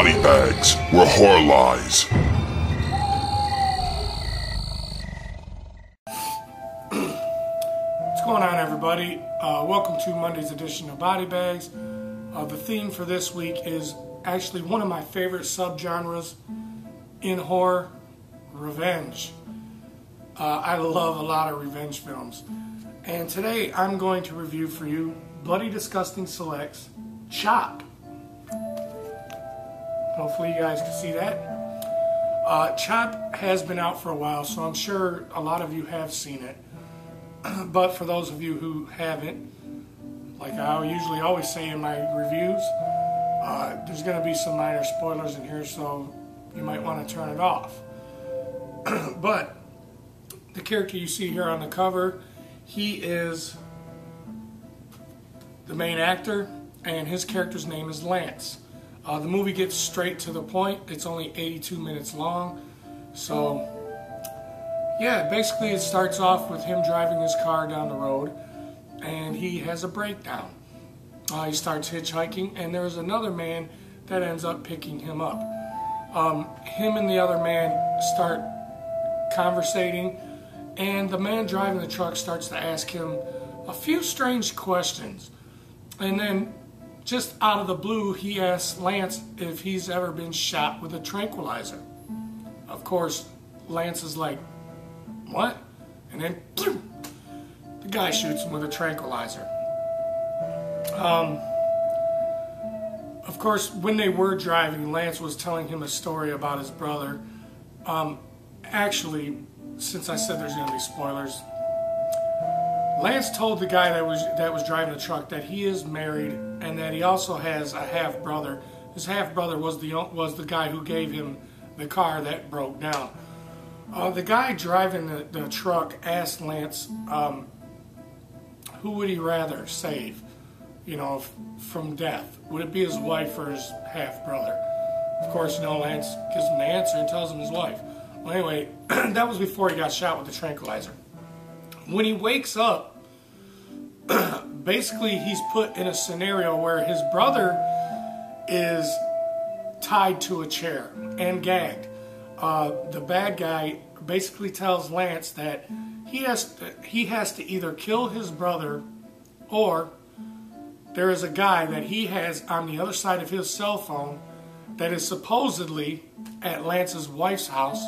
BodyBags, where horror lies. What's going on, everybody? Welcome to Monday's edition of BodyBags. The theme for this week is actually one of my favorite subgenres in horror: revenge. I love a lot of revenge films. And today I'm going to review for you Bloody Disgusting Selects Chop. Hopefully you guys can see that. Chop has been out for a while, so I'm sure a lot of you have seen it. But for those of you who haven't, like I usually always say in my reviews, there's going to be some minor spoilers in here, so you might want to turn it off. But the character you see here on the cover, he is the main actor, and his character's name is Lance. The movie gets straight to the point. It's only 82 minutes long. So, yeah, basically it starts off with him driving his car down the road, and he has a breakdown. He starts hitchhiking, and there's another man that ends up picking him up. Him and the other man start conversating, and the man driving the truck starts to ask him a few strange questions. And then, just out of the blue, he asks Lance if he's ever been shot with a tranquilizer. Of course, Lance is like, what? And then, the guy shoots him with a tranquilizer. Of course, when they were driving, Lance was telling him a story about his brother. Actually, since I said there's going to be spoilers, Lance told the guy that was driving the truck that he is married and that he also has a half-brother. His half-brother was the guy who gave him the car that broke down. The guy driving the truck asked Lance who would he rather save, you know, from death. Would it be his wife or his half-brother? Of course, you know, Lance gives him the answer and tells him his wife. Well, anyway, that was before he got shot with the tranquilizer. When he wakes up, basically he's put in a scenario where his brother is tied to a chair and gagged. The bad guy basically tells Lance that he has to either kill his brother, or there is a guy that he has on the other side of his cell phone that is supposedly at Lance's wife's house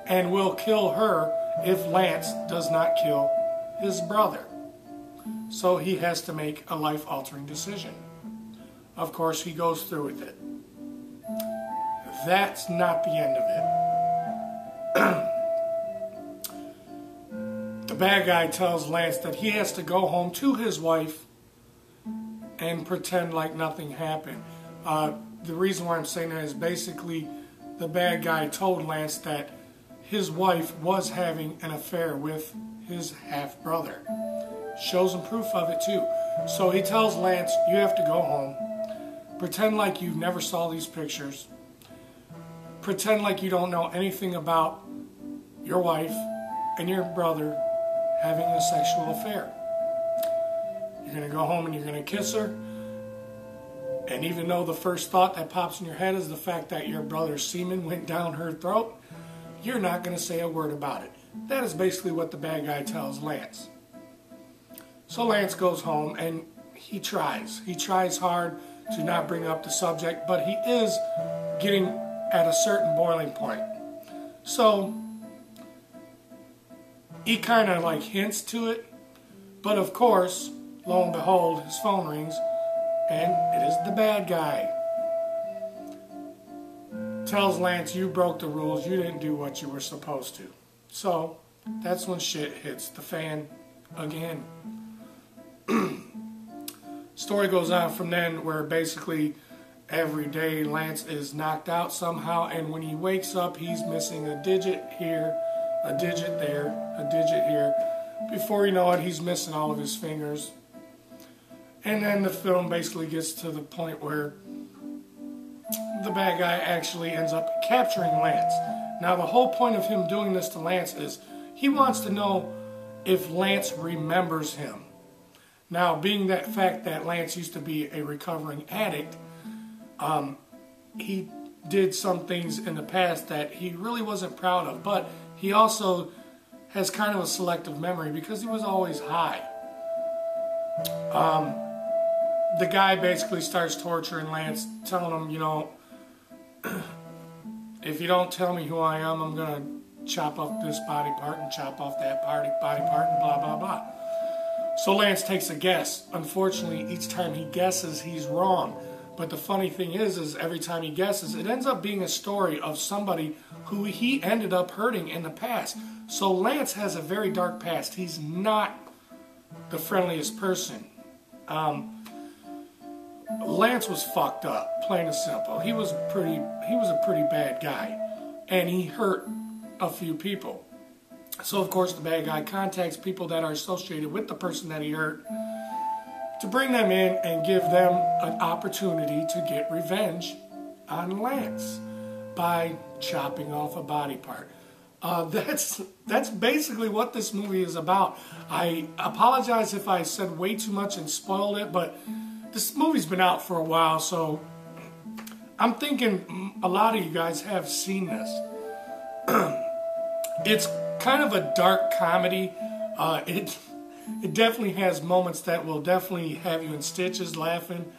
and will kill her if Lance does not kill his brother. So he has to make a life-altering decision. Of course, he goes through with it. That's not the end of it. The bad guy tells Lance that he has to go home to his wife and pretend like nothing happened. The reason why I'm saying that is basically the bad guy told Lance that his wife was having an affair with his half-brother. Shows him proof of it too. So he tells Lance, you have to go home, pretend like you never saw these pictures, pretend like you don't know anything about your wife and your brother having a sexual affair. You're going to go home and you're going to kiss her, and even though the first thought that pops in your head is the fact that your brother's semen went down her throat, you're not going to say a word about it. That is basically what the bad guy tells Lance. So Lance goes home and he tries. He tries hard to not bring up the subject, but he is getting at a certain boiling point. So he kind of like hints to it, but of course, lo and behold, his phone rings and it is the bad guy. Tells Lance, you broke the rules, you didn't do what you were supposed to. So that's when shit hits the fan again. Story goes on from then, where basically every day Lance is knocked out somehow, and when he wakes up he's missing a digit here, a digit there, a digit here. Before you know it, he's missing all of his fingers. And then the film basically gets to the point where the bad guy actually ends up capturing Lance. Now the whole point of him doing this to Lance is he wants to know if Lance remembers him. Now, being that fact that Lance used to be a recovering addict, he did some things in the past that he really wasn't proud of, but he also has kind of a selective memory because he was always high. The guy basically starts torturing Lance, telling him, you know, if you don't tell me who I am, I'm going to chop off this body part and chop off that body part and blah, blah, blah. So Lance takes a guess. Unfortunately, each time he guesses, he's wrong. But the funny thing is every time he guesses, it ends up being a story of somebody who he ended up hurting in the past. So Lance has a very dark past. He's not the friendliest person. Lance was fucked up, plain and simple. He was a pretty bad guy, and he hurt a few people. So of course the bad guy contacts people that are associated with the person that he hurt to bring them in and give them an opportunity to get revenge on Lance by chopping off a body part. That's basically what this movie is about. I apologize if I said way too much and spoiled it, but this movie's been out for a while, so I'm thinking a lot of you guys have seen this. It's kind of a dark comedy. It definitely has moments that will definitely have you in stitches laughing.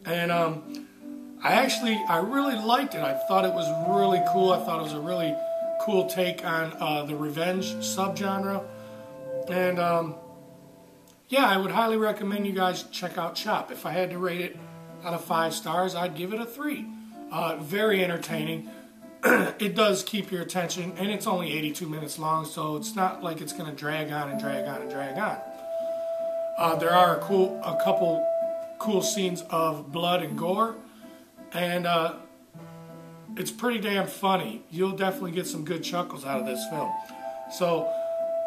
And I really liked it. I thought it was really cool. I thought it was a really cool take on the revenge subgenre. And yeah, I would highly recommend you guys check out Chop. If I had to rate it out of 5 stars, I'd give it a 3. Very entertaining. It does keep your attention, and it's only 82 minutes long, so it's not like it's going to drag on and drag on and drag on. There are a couple cool scenes of blood and gore, and it's pretty damn funny. You'll definitely get some good chuckles out of this film. So,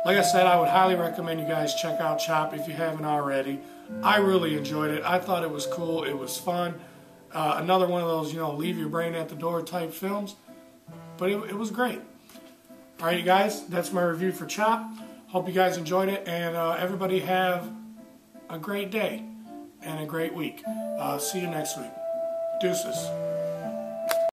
like I said, I would highly recommend you guys check out Chop if you haven't already. I really enjoyed it. I thought it was cool. It was fun. Another one of those, you know, leave your brain at the door type films. But it was great. Alright, you guys, that's my review for Chop. Hope you guys enjoyed it, and everybody have a great day and a great week. See you next week. Deuces.